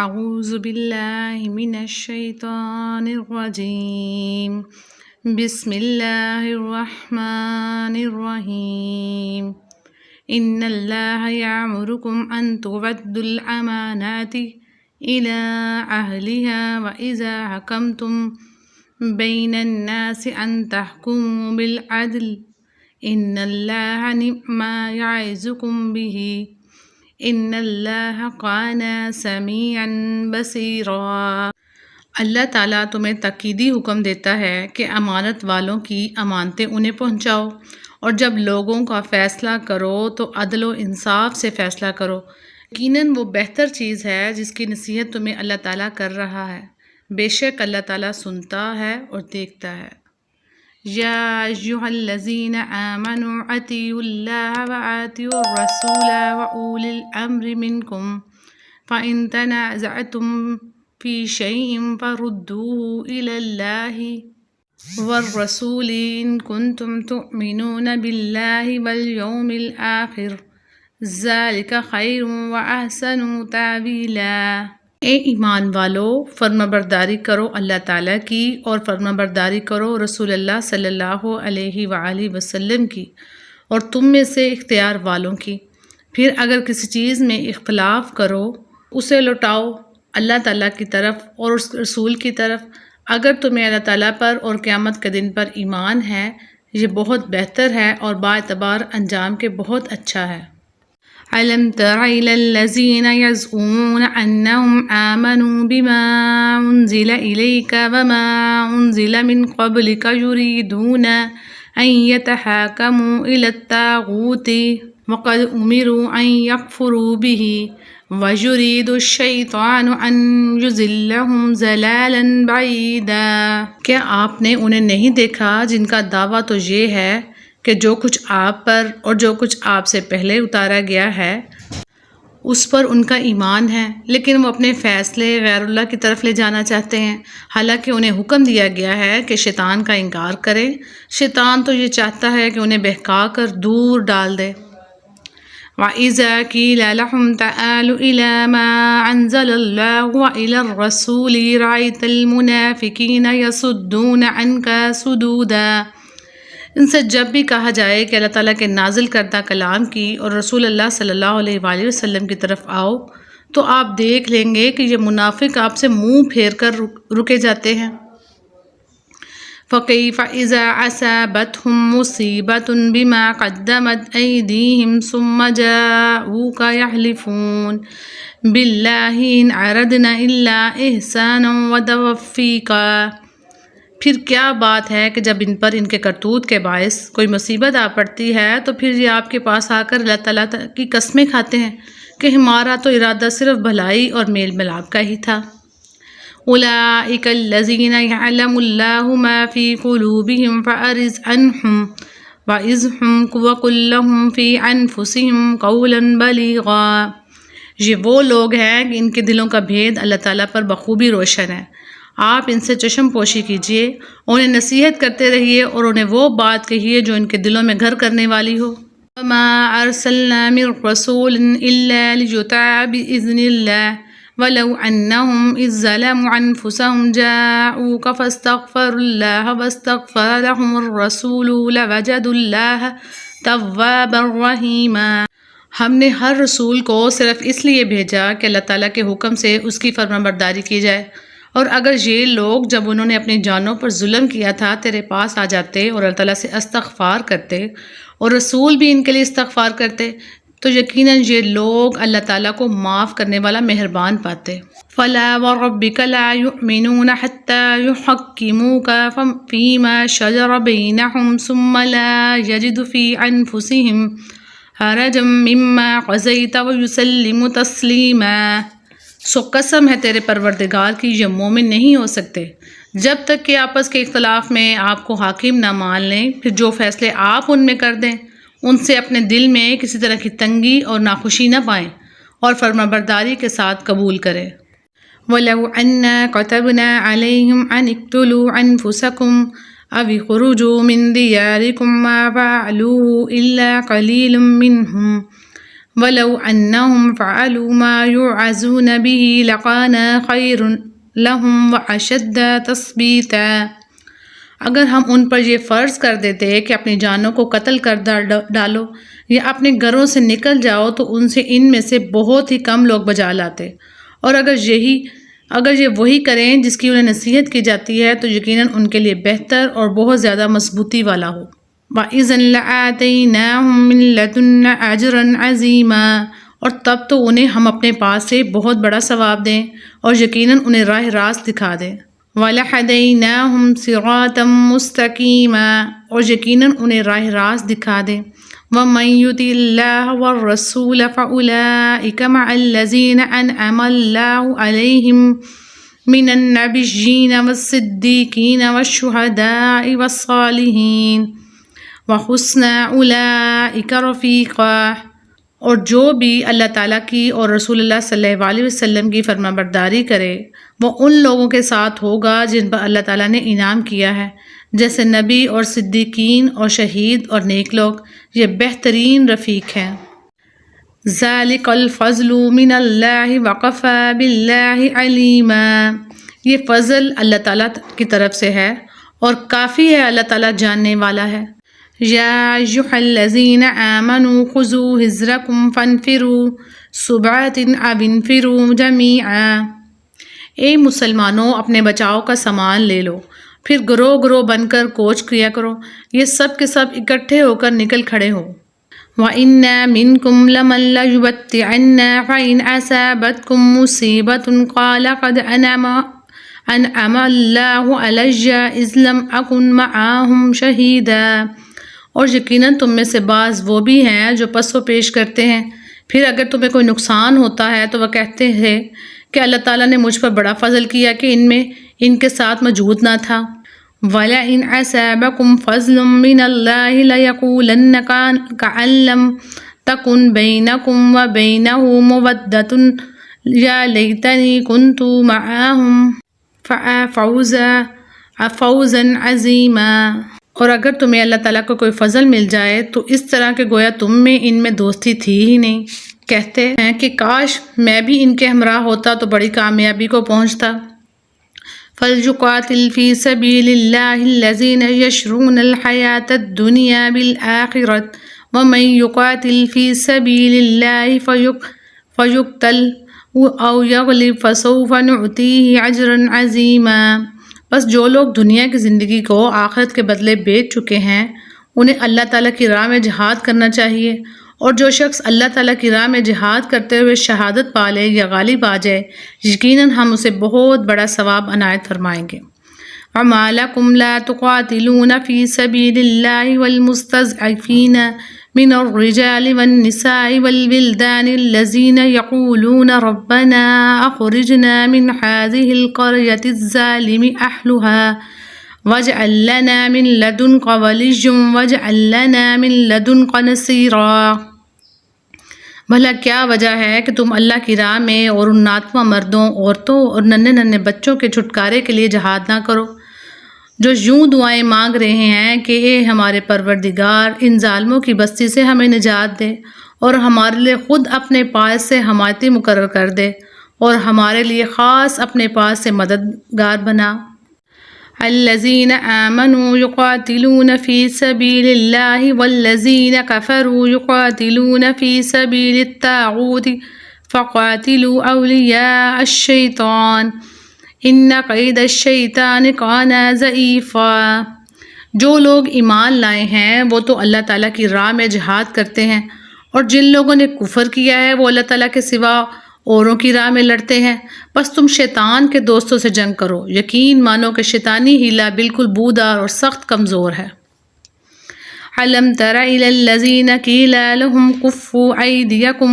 أعوذ بالله من الشيطان الرجيم بسم الله الرحمن الرحيم إن الله يأمركم أن تؤدوا الأمانات إلى أهلها وإذا حكمتم بين الناس أن تحكموا بالعدل إن الله نعم ما يعظكم به ان اللہ کان سمیعا بصیرا۔ اللہ تعالیٰ تمہیں تاکیدی حکم دیتا ہے کہ امانت والوں کی امانتیں انہیں پہنچاؤ، اور جب لوگوں کا فیصلہ کرو تو عدل و انصاف سے فیصلہ کرو، یقیناً وہ بہتر چیز ہے جس کی نصیحت تمہیں اللہ تعالیٰ کر رہا ہے، بے شک اللہ تعالیٰ سنتا ہے اور دیکھتا ہے۔ یا ایھا الذین آمنوا اطیعوا اللہ وآطیعوا الرسول وأولی الامر منکم فإن تنازعتم فی شیء فردوه إلی اللہ والرسول إن کنتم تؤمنون باللہ والیوم الآخر ذلک خیر وأحسن تأویلا۔ اے ایمان والو، فرما برداری کرو اللہ تعالیٰ کی اور فرما برداری کرو رسول اللہ صلی اللہ علیہ وآلہ وسلم کی اور تم میں سے اختیار والوں کی۔ پھر اگر کسی چیز میں اختلاف کرو اسے لوٹاؤ اللہ تعالیٰ کی طرف اور اس رسول کی طرف، اگر تمہیں اللہ تعالیٰ پر اور قیامت کے دن پر ایمان ہے، یہ بہت بہتر ہے اور باعتبار انجام کے بہت اچھا ہے۔ أَلَمْ تَرَ إِلَى الَّذِينَ يَزْعُمُونَ أَنَّهُمْ آمَنُوا بِمَا أُنزِلَ إِلَيْكَ وَمَا أُنزِلَ مِن قَبْلِكَ يُرِيدُونَ أَن يَتَحَاكَمُوا إِلَى الطَّاغُوتِ وَقَدْ أُمِرُوا أَن يَكْفُرُوا بِهِ وَيُرِيدُ الشَّيْطَانُ أَن يُضِلَّهُمْ ضَلَالًا بَعِيدًا۔ کیا آپ نے انہیں نہیں دیکھا جن کا دعویٰ تو یہ ہے کہ جو کچھ آپ پر اور جو کچھ آپ سے پہلے اتارا گیا ہے اس پر ان کا ایمان ہے، لیکن وہ اپنے فیصلے غیر اللہ کی طرف لے جانا چاہتے ہیں، حالانکہ انہیں حکم دیا گیا ہے کہ شیطان کا انکار کریں۔ شیطان تو یہ چاہتا ہے کہ انہیں بہکا کر دور ڈال دے۔ وَإِذَا قِيلَ لَهُمْ تَعَالَوْا إِلَىٰ مَا أَنزَلَ اللَّهُ وَإِلَى الرَّسُولِ رَأَيْتَ الْمُنَافِقِينَ يَصُدُّونَ عَنكَ صُدُودًا۔ ان سے جب بھی کہا جائے کہ اللہ تعالیٰ کے نازل کردہ کلام کی اور رسول اللہ صلی اللہ علیہ وآلہ وسلم کی طرف آؤ تو آپ دیکھ لیں گے کہ یہ منافق آپ سے منہ پھیر کر رکے جاتے ہیں۔ فَكَيْفَ إِذَا أَصَابَتْهُم مُّصِيبَةٌ بِمَا قَدَّمَتْ أَيْدِيهِمْ ثُمَّ جَاءُوكَ يَحْلِفُونَ بِاللَّهِ إِنْ أَرَدْنَا إِلَّا إِحْسَانًا وَتَوْفِيقًا۔ پھر کیا بات ہے کہ جب ان پر ان کے کرتوت کے باعث کوئی مصیبت آ پڑتی ہے تو پھر یہ آپ کے پاس آ کر اللہ تعالیٰ کی قسمیں کھاتے ہیں کہ ہمارا تو ارادہ صرف بھلائی اور میل ملاپ کا ہی تھا۔ أولئک الذین یعلم اللہ ما فی قلوبہم فأعرض عنہم وعظہم وقل لہم فی انفسہم قولا بلیغا۔ یہ وہ لوگ ہیں کہ ان کے دلوں کا بھید اللہ تعالیٰ پر بخوبی روشن ہے، آپ ان سے چشم پوشی کیجیے، انہیں نصیحت کرتے رہیے اور انہیں وہ بات کہیے جو ان کے دلوں میں گھر کرنے والی ہو۔ وَمَا أَرْسَلْنَا مِن رَّسُولٍ إِلَّا لِيُطَاعَ بِإِذْنِ اللَّهِ وَلَوْ أَنَّهُمْ إِذ ظَّلَمُوا أَنفُسَهُمْ جَاءُوكَ فَاسْتَغْفَرُوا اللَّهَ وَاسْتَغْفَرَ لَهُمُ الرَّسُولُ لَوَجَدُوا اللَّهَ تَوَّابًا رَّحِيمًا۔ ہم نے ہر رسول کو صرف اس لیے بھیجا کہ اللہ تعالیٰ کے حکم سے اس کی فرمانبرداری کی جائے، اور اگر یہ لوگ جب انہوں نے اپنی جانوں پر ظلم کیا تھا تیرے پاس آ جاتے اور اللہ تعالیٰ سے استغفار کرتے اور رسول بھی ان کے لیے استغفار کرتے تو یقیناً یہ لوگ اللہ تعالیٰ کو معاف کرنے والا مہربان پاتے۔ فَلَا وَرَبِّكَ لَا يُؤْمِنُونَ حَتَّى يُحَكِّمُوكَ فِيمَا شَجَرَ بَيْنَهُمْ ثُمَّ لَا يَجِدُوا فِي أَنفُسِهِمْ حَرَجًا مِّمَّا قَضَيْتَ وَيُسَلِّمُوا تَسْلِيمًا۔ سو قسم ہے تیرے پروردگار کی، یہ مومن نہیں ہو سکتے جب تک کہ آپس کے اختلاف میں آپ کو حاکم نہ مان لیں، پھر جو فیصلے آپ ان میں کر دیں ان سے اپنے دل میں کسی طرح کی تنگی اور ناخوشی نہ پائیں اور فرمانبرداری کے ساتھ قبول کریں۔ وَلَوْ أَنَّا كَتَبْنَا عَلَيْهِمْ أَنِ اقْتُلُوا أَنفُسَكُمْ أَوِ اخْرُجُوا مِن دِيَارِكُمْ مَا فَعَلُوهُ إِلَّا قَلِيلٌ مِّنْهُمْ وَلَوْ أَنَّهُمْ فَعَلُوا مَا يُوعَظُونَ بِهِ لَكَانَ خَيْرٌ لَهُمْ وَأَشَدَّ تَثْبِيتًا۔ اگر ہم ان پر یہ فرض کر دیتے کہ اپنی جانوں کو قتل کر ڈالو یا اپنے گھروں سے نکل جاؤ تو ان میں سے بہت ہی کم لوگ بجا لاتے، اور اگر یہ وہی کریں جس کی انہیں نصیحت کی جاتی ہے تو یقیناً ان کے لیے بہتر اور بہت زیادہ مضبوطی والا ہو۔ وَإِذًا لَآتَيْنَاهُم مِّن لَّدُنَّا أَجْرًا عَظِيمًا، اور تب تو انہیں ہم اپنے پاس سے بہت بڑا ثواب دیں اور یقیناً انہیں راہ راست دکھا دیں۔ وَلَهَدَيْنَاهُمْ صِرَاطًا مُّسْتَقِيمًا، اور یقیناً انہیں راہ راست دکھا دیں۔ وَمَن يُطِعِ اللَّهَ وَالرَّسُولَ فَأُولَٰئِكَ مَعَ الَّذِينَ أَنْعَمَ اللَّهُ عَلَيْهِم مِّنَ النَّبِيِّينَ وَالصِّدِّيقِينَ وَالشُّهَدَاءِ وَالصَّالِحِينَ وَحُسْنَ أُولَٰئِكَ رَفِيقًا۔ اور جو بھی اللہ تعالیٰ کی اور رسول اللہ صلی اللہ علیہ وسلم کی فرما برداری کرے وہ ان لوگوں کے ساتھ ہوگا جن پر اللہ تعالیٰ نے انعام کیا ہے، جیسے نبی اور صدیقین اور شہید اور نیک لوگ، یہ بہترین رفیق ہیں۔ ذَلِكَ الْفَضْلُ مِنَ اللَّهِ وَكَفَىٰ بِاللَّهِ عَلِيمًا، یہ فضل اللہ تعالیٰ کی طرف سے ہے اور کافی ہے، اللہ تعالیٰ جاننے والا ہے۔ یا ایھا الذین آمنوا خذوا حذرکم فانفروا ثبات او انفروا جمیعا، اے مسلمانوں اپنے بچاؤ کا سامان لے لو، پھر گروہ گروہ بن کر کوچ کیا کرو، یہ سب کے سب اکٹھے ہو کر نکل کھڑے ہو۔ وَإِنَّ مِنْكُمْ لَمَن لَّيُبَطِّئَنَّ فَإِنْ أَصَابَتْكُم مُّصِيبَةٌ قَالَ قَدْ أَنْعَمَ اللَّهُ عَلَيَّ إِذْ لَمْ أَكُن مَّعَهُمْ شَهِيدًا، اور یقیناً تم میں سے بعض وہ بھی ہیں جو پس و پیش کرتے ہیں، پھر اگر تمہیں کوئی نقصان ہوتا ہے تو وہ کہتے ہیں کہ اللہ تعالیٰ نے مجھ پر بڑا فضل کیا کہ ان کے ساتھ موجود نہ تھا۔ وَلَئِنْ أَصَابَكُمْ فَضْلٌ مِّنَ اللَّهِ لَيَقُولَنَّ كَأَن لَّمْ تَكُن بَيْنَكُمْ وَبَيْنَهُ مَوَدَّةٌ يَا لَيْتَنِي كُنتُ مَعَهُمْ فَأَفُوزَ فَوْزًا عَظِيمًا، اور اگر تمہیں اللہ تعالیٰ کو کوئی فضل مل جائے تو اس طرح کہ گویا تم میں ان میں دوستی تھی ہی نہیں، کہتے ہیں کہ کاش میں بھی ان کے ہمراہ ہوتا تو بڑی کامیابی کو پہنچتا۔ فَلْيُقَاتِلْ فِي سَبِيلِ اللَّهِ الَّذِينَ يَشْرُونَ الْحَيَاةَ الدُّنْيَا بِالْآخِرَةِ وَمَن يُقَاتِلْ فِي سَبِيلِ اللَّهِ فَيُقْتَلْ أَوْ يَغْلِبْ فَسَوْفَ نُؤْتِيهِ أَجْرًا عَظِيمًا، بس جو لوگ دنیا کی زندگی کو آخرت کے بدلے بیچ چکے ہیں انہیں اللہ تعالیٰ کی راہ میں جہاد کرنا چاہیے، اور جو شخص اللہ تعالیٰ کی راہ میں جہاد کرتے ہوئے شہادت پا لے یا غالب آ جائے یقیناً ہم اسے بہت بڑا ثواب عنایت فرمائیں گے۔ وَمَا لَكُمْ لَا تُقَاتِلُونَ فِي سَبِيلِ اللَّهِ وَالْمُسْتَضْعَفِينَ مِنَ الرِّجَالِ وَالنِّسَاءِ وَالْوِلْدَانِ الَّذِينَ يَقُولُونَ رَبَّنَا أَخْرِجْنَا مِنْ هَٰذِهِ الْقَرْيَةِ الظَّالِمِ أَهْلُهَا وَاجْعَل لَّنَا مِن لَّدُنكَ وَلِيًّا وَاجْعَل لَّنَا مِن لَّدُنكَ نَصِيرًا، بھلا کیا وجہ ہے کہ تم اللہ کی راہ میں اور ان ناتواں مردوں، عورتوں اور ننھے ننھے بچوں کے چھٹکارے کے لیے جہاد نہ کرو، جو یوں دعائیں مانگ رہے ہیں کہ اے ہمارے پروردگار ان ظالموں کی بستی سے ہمیں نجات دے اور ہمارے لیے خود اپنے پاس سے حمایتی مقرر کر دے اور ہمارے لیے خاص اپنے پاس سے مددگار بنا۔ الذین آمنوا یقاتلون فی سبیل اللہ والذین کفروا یقاتلون فی سبیل الطاغوت فقاتلوا اولیاء الشیطان ان کید الشیطان کان ضعیفا، جو لوگ ایمان لائے ہیں وہ تو اللہ تعالیٰ کی راہ میں جہاد کرتے ہیں، اور جن لوگوں نے کفر کیا ہے وہ اللہ تعالیٰ کے سوا اوروں کی راہ میں لڑتے ہیں، بس تم شیطان کے دوستوں سے جنگ کرو، یقین مانو کہ شیطانی حیلہ بالکل بودار اور سخت کمزور ہے۔ أَلَمْ تَرَ إِلَى الَّذِينَ قِيلَ لَهُمْ كُفُّوا أَيْدِيَكُمْ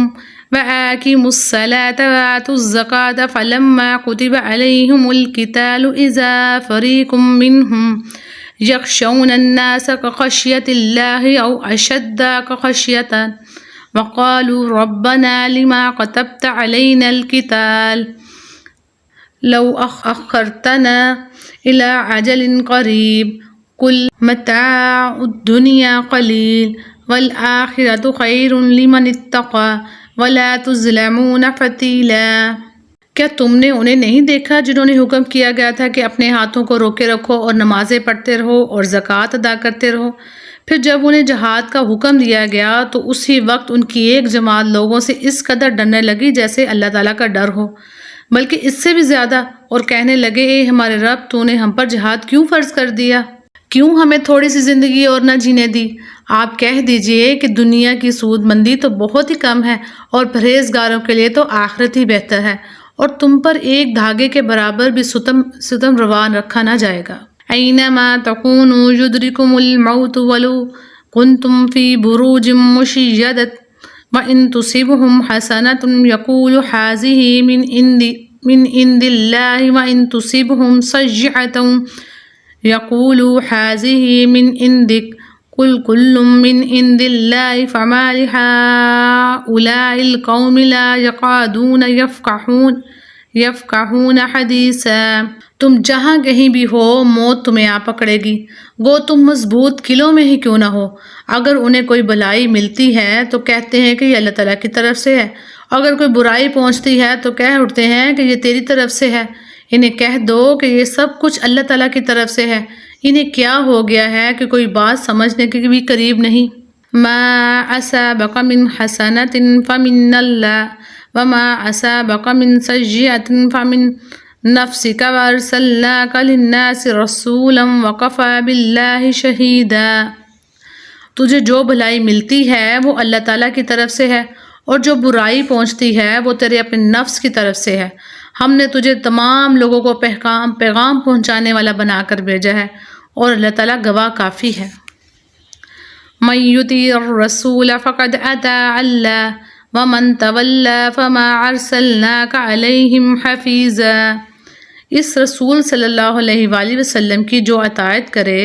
وَآتِيمُوا الصَّلَاةَ وَآتُوا الزَّكَاةَ فَلَمَّا كُتِبَ عَلَيْهِمُ الْقِتَالُ إِذَا فَرِيقٌ مِّنْهُمْ يَخْشَوْنَ النَّاسَ كَخَشْيَةِ اللَّهِ أَوْ أَشَدَّ خَشْيَةً وَقَالُوا رَبَّنَا لِمَ كَتَبْتَ عَلَيْنَا الْقِتَالَ لَوْ أَخَّرْتَنَا إِلَىٰ أَجَلٍ قَرِيبٍ قُلْ مَتَاعُ الدُّنْيَا قَلِيلٌ والآخرة خیر لمن اتقى ولا تظلمون فتیلا۔ کیا تم نے انہیں نہیں دیکھا جنہوں نے حکم کیا گیا تھا کہ اپنے ہاتھوں کو روکے رکھو اور نمازیں پڑھتے رہو اور زکوٰۃ ادا کرتے رہو؟ پھر جب انہیں جہاد کا حکم دیا گیا تو اسی وقت ان کی ایک جماعت لوگوں سے اس قدر ڈرنے لگی جیسے اللہ تعالیٰ کا ڈر ہو، بلکہ اس سے بھی زیادہ، اور کہنے لگے اے ہمارے رب، تو نے ہم پر جہاد کیوں فرض کر دیا؟ کیوں ہمیں تھوڑی سی زندگی اور نہ جینے دی؟ آپ کہہ دیجئے کہ دنیا کی سود مندی تو بہت ہی کم ہے اور پرہیزگاروں کے لیے تو آخرت ہی بہتر ہے، اور تم پر ایک دھاگے کے برابر بھی ستم روان رکھا نہ جائے گا۔ اینما تکونوا یدرککم الموت ولو کنتم فی بروج مشیدۃ وان تصبهم حسنۃ یقولوا ھذہ من عند اللہ وان تصبهم سیئۃ یقولوا ھذہ من عندک قل کل من عند اللہ فما لہؤلاء القوم لا یکادون یفقہون حدیثا۔ تم جہاں کہیں بھی ہو موت تمہیں آ پکڑے گی، گو تم مضبوط قلعوں میں ہی کیوں نہ ہو۔ اگر انہیں کوئی بھلائی ملتی ہے تو کہتے ہیں کہ یہ اللہ تعالیٰ کی طرف سے ہے، اگر کوئی برائی پہنچتی ہے تو کہہ اٹھتے ہیں کہ یہ تیری طرف سے ہے۔ انہیں کہہ دو کہ یہ سب کچھ اللہ تعالیٰ کی طرف سے ہے۔ انہیں کیا ہو گیا ہے کہ کوئی بات سمجھنے کے بھی قریب نہیں۔ ما اصابک من حسنۃ فمن اللہ وما اصابک من سیئۃ فمن نفسک وارسلناک للناس رسولا وکفی باللہ شہیدا۔ تجھے جو بھلائی ملتی ہے وہ اللہ تعالیٰ کی طرف سے ہے، اور جو برائی پہنچتی ہے وہ تیرے اپنے نفس کی طرف سے ہے۔ ہم نے تجھے تمام لوگوں کو پیغام پہنچانے والا بنا کر بھیجا ہے، اور اللہ تعالیٰ گواہ کافی ہے۔ من یطیع الرسول فقد اطاع اللہ ومن تولی فما ارسلناک علیہم حفیظا۔ اس رسول صلی اللہ علیہ وآلہ وسلم کی جو اطاعت کرے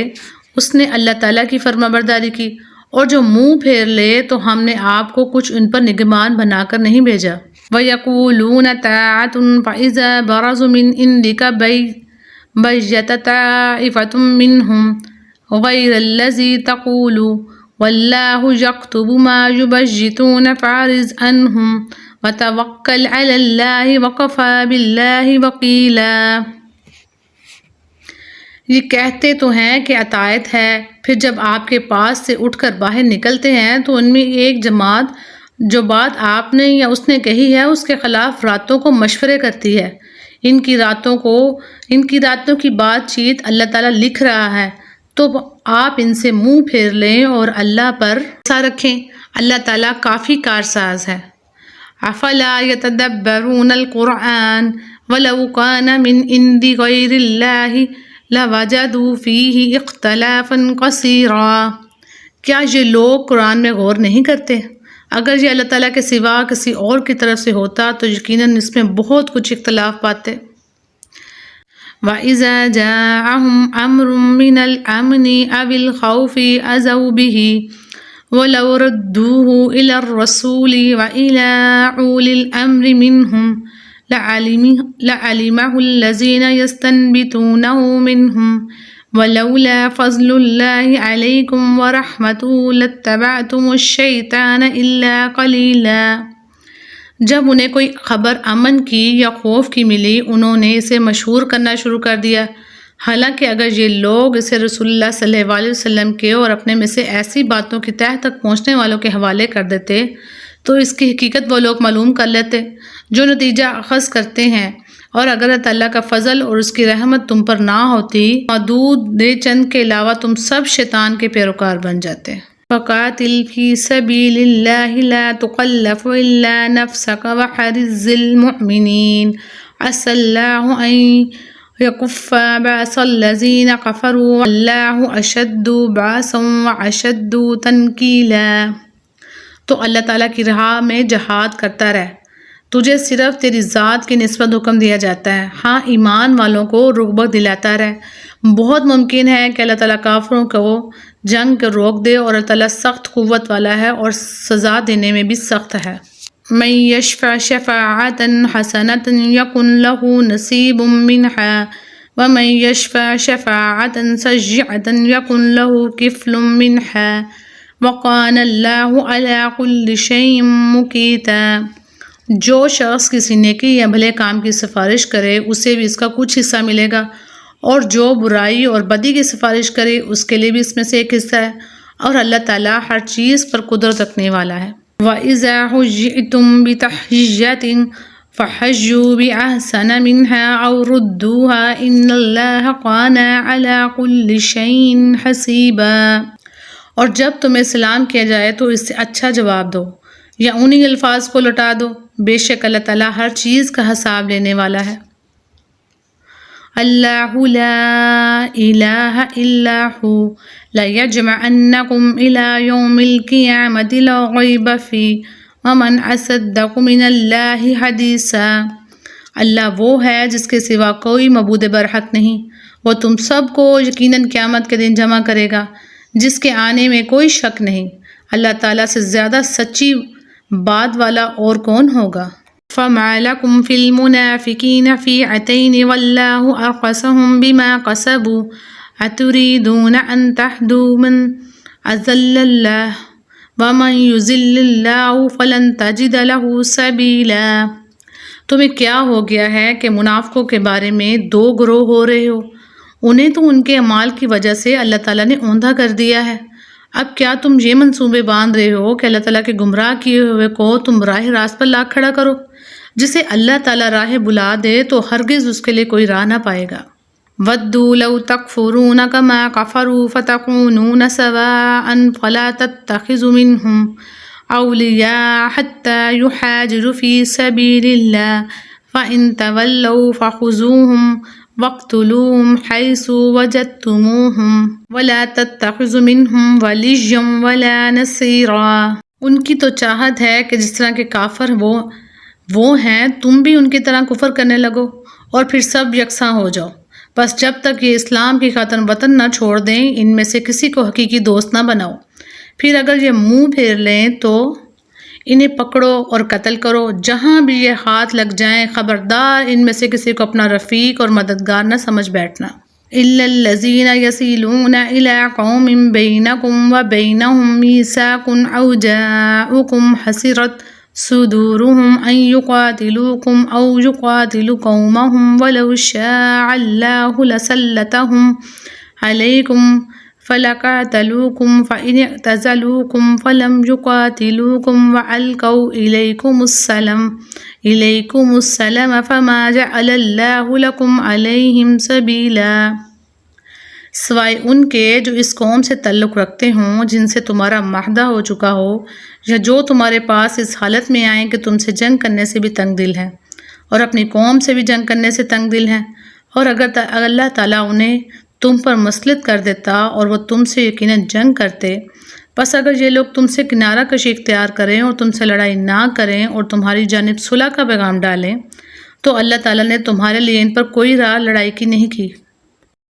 اس نے اللہ تعالیٰ کی فرما برداری کی، اور جو منہ پھیر لے تو ہم نے آپ کو کچھ ان پر نگہبان بنا کر نہیں بھیجا۔ وَيَقُولُونَ طَاعَةٌ فَإِذَا بَرَزُوا مِنْ عِنْدِكَ بَيَّتَ طَائِفَةٌ مِّنْهُمْ غَيْرَ الَّذِي تَقُولُ وَاللَّهُ يَكْتُبُ مَا يُبَيِّتُونَ فَأَعْرِضْ عَنْهُمْ وَتَوَكَّلْ عَلَى اللَّهِ وَكَفَى بِاللَّهِ وَكِيلًا۔ یہ کہتے تو ہیں کہ اطاعت ہے، پھر جب آپ کے پاس سے اٹھ کر باہر نکلتے ہیں تو ان میں ایک جماعت جو بات آپ نے یا اس نے کہی ہے اس کے خلاف راتوں کو مشورے کرتی ہے۔ ان کی راتوں کی بات چیت اللہ تعالیٰ لکھ رہا ہے، تو آپ ان سے منہ پھیر لیں اور اللہ پر بھروسہ رکھیں، اللہ تعالیٰ کافی کارساز ہے۔ افلا یتدبرون القرآن ولو کان من عند غیر اللہ لوجدوا فیہ اختلافا کثیرا۔ کیا یہ لوگ قرآن میں غور نہیں کرتے؟ اگر یہ اللہ تعالیٰ کے سوا کسی اور کی طرف سے ہوتا تو یقیناً اس میں بہت کچھ اختلاف پاتے۔ وَإِذَا جَاءَهُمْ أَمْرٌ مِّنَ الْأَمْنِ أَوِ الْخَوْفِ أَذَوْا بِهِ وَلَوْ رَدُّوهُ إِلَى الرَّسُولِ وَإِلَى أُولِي الْأَمْرِ مِنْهُمْ لَعَلِمَهُ الَّذِينَ يَسْتَنبِطُونَهُ مِنْهُمْ وَلَوْلَا فَضْلُ اللَّهِ عَلَيْكُمْ وَرَحْمَتُهُ لَاتَّبَعْتُمُ الشَّيْطَانَ إِلَّا قَلِيلًا۔ جب انہیں کوئی خبر امن کی یا خوف کی ملی انہوں نے اسے مشہور کرنا شروع کر دیا، حالانکہ اگر یہ لوگ اسے رسول اللہ صلی اللہ علیہ وسلم کے اور اپنے میں سے ایسی باتوں کی تہہ تک پہنچنے والوں کے حوالے کر دیتے تو اس کی حقیقت وہ لوگ معلوم کر لیتے جو نتیجہ اخذ کرتے ہیں، اور اگر اللہ کا فضل اور اس کی رحمت تم پر نہ ہوتی معدود دے چند کے علاوہ تم سب شیطان کے پیروکار بن جاتے۔ فَقَاتِلْ فِي سَبِيلِ اللَّهِ لَا تُكَلَّفُ إِلَّا نَفْسَكَ وَحَرِّضِ الْمُؤْمِنِينَ عَسَى اللَّهُ أَن يَكُفَّ بَأْسَ الَّذِينَ كَفَرُوا وَاللَّهُ أَشَدُّ بَأْسًا وَأَشَدُّ تَنْكِيلًا۔ تو اللہ تعالیٰ کی راہ میں جہاد کرتا رہ، تجھے صرف تیری ذات کی نسبت حکم دیا جاتا ہے، ہاں ایمان والوں کو رغبت دلاتا رہ۔ بہت ممکن ہے کہ اللہ تعالیٰ کافروں کو جنگ کو روک دے، اور اللہ تعالیٰ سخت قوت والا ہے اور سزا دینے میں بھی سخت ہے۔ من یشفع شفاعۃ حسنۃ یکن لہ نصیب منہا ومن یشفع شفاعۃ سیئۃ یکن لہ کفل منہا وَقَانَ اللَّهُ عَلَىٰ كُلِّ شَيْءٍ مُقِيتًا۔ جو شخص کسی نیکی یا بھلے کام کی سفارش کرے اسے بھی اس کا کچھ حصہ ملے گا، اور جو برائی اور بدی کی سفارش کرے اس کے لیے بھی اس میں سے ایک حصہ ہے، اور اللہ تعالیٰ ہر چیز پر قدرت رکھنے والا ہے۔ وَإِذَا حُيِّيتُم بِتَحِيَّةٍ فَحَيُّوا بِأَحْسَنَ مِنْهَا أَوْ رُدُّوهَا إِنَّ اللَّهَ كَانَ عَلَىٰ كُلِّ شَيْءٍ حَسِيبًا۔ اور جب تمہیں سلام کیا جائے تو اس سے اچھا جواب دو یا انہی الفاظ کو لوٹا دو، بے شک اللہ تعالیٰ ہر چیز کا حساب لینے والا ہے۔ اللہ لا الہ الا ہو لیجمعنکم الی یوم القیامة لا ریب فیہ ومن اصدق من اللہ حدیثا۔ اللہ وہ ہے جس کے سوا کوئی معبود برحق نہیں، وہ تم سب کو یقیناً قیامت کے دن جمع کرے گا جس کے آنے میں کوئی شک نہیں۔ اللہ تعالیٰ سے زیادہ سچی بات والا اور کون ہوگا؟ فَمَا لَكُمْ فِي الْمُنَافِقِينَ فِئَتَيْنِ وَاللَّهُ أَرْكَسَهُمْ بِمَا كَسَبُوا أَتُرِيدُونَ أَن تَهْدُوا مَنْ أَضَلَّ اللَّهُ وَمَنْ يُضِلِّ اللَّهُ فَلَنْ تَجِدَ لَهُ سَبِيلًا۔ تمہیں کیا ہو گیا ہے کہ منافقوں کے بارے میں دو گروہ ہو رہے ہو؟ انہیں تو ان کے اعمال کی وجہ سے اللہ تعالیٰ نے اوندھا کر دیا ہے۔ اب کیا تم یہ منصوبے باندھ رہے ہو کہ اللہ تعالیٰ کے گمراہ کیے ہوئے کو تم راہ راست پر لا کھڑا کرو؟ جسے اللہ تعالیٰ راہ بلا دے تو ہرگز اس کے لیے کوئی راہ نہ پائے گا۔ وَدُّوا لَوْ تَكْفُرُونَ كَمَا كَفَرُوا فَتَكُونُونَ سَوَاءً فَلَا تَتَّخِذُوا مِنْهُمْ أَوْلِيَاءَ حَتَّى يُحَاجِرُوا فِي سَبِيلِ اللَّهِ فَإِن تَوَلَّوْا فَخُذُوهُمْ وَاقْتُلُوهُمْ حَيْثُ وَجَدتُّمُوهُمْ وَلَا تَتَّخِذُوا مِنْهُمْ وَلِيًّا وَلَا نَصِيرًا۔ ان کی تو چاہت ہے کہ جس طرح کے کافر وہ ہیں تم بھی ان کی طرح کفر کرنے لگو اور پھر سب یکساں ہو جاؤ۔ بس جب تک یہ اسلام کی خاطر وطن نہ چھوڑ دیں ان میں سے کسی کو حقیقی دوست نہ بناؤ، پھر اگر یہ منہ پھیر لیں تو انہیں پکڑو اور قتل کرو، جہاں بھی یہ ہاتھ لگ جائیں خبردار ان میں سے کسی کو اپنا رفیق اور مددگار نہ سمجھ بیٹھنا۔ إِلَّا الَّذِينَ يَصِلُونَ إِلَىٰ قَوْمٍ بَيْنَكُمْ وَبَيْنَهُم مِّيثَاقٌ أَوْ جَاءُوكُمْ حَسِرَتْ صُدُورُهُمْ أَن يُقَاتِلُوكُمْ أَوْ يُقَاتِلُوا قَوْمَهُمْ وَلَوْ شَاءَ اللَّهُ لَسَلَّطَهُمْ عَلَيْكُمْ فَلَقَاتَلُوكُمْ فَإِنِ اعْتَزَلُوكُمْ فَلَمْ يُقَاتِلُوكُمْ وَأَلْقَوْا إِلَيْكُمُ السَّلَامَ فَمَا جَعَلَ اللَّهُ لَكُمْ عَلَيْهِمْ سَبِيلًا۔ سوائے ان کے جو اس قوم سے تعلق رکھتے ہوں جن سے تمہارا معاہدہ ہو چکا ہو، یا جو تمہارے پاس اس حالت میں آئیں کہ تم سے جنگ کرنے سے بھی تنگ دل ہیں اور اپنی قوم سے بھی جنگ کرنے سے تنگ دل ہیں، اور اگر اللہ تعالیٰ انہیں تم پر مسلط کر دیتا اور وہ تم سے یقیناً جنگ کرتے، بس اگر یہ لوگ تم سے کنارہ کشی اختیار کریں اور تم سے لڑائی نہ کریں اور تمہاری جانب صلح کا پیغام ڈالیں تو اللہ تعالیٰ نے تمہارے لیے ان پر کوئی راہ لڑائی کی نہیں کی۔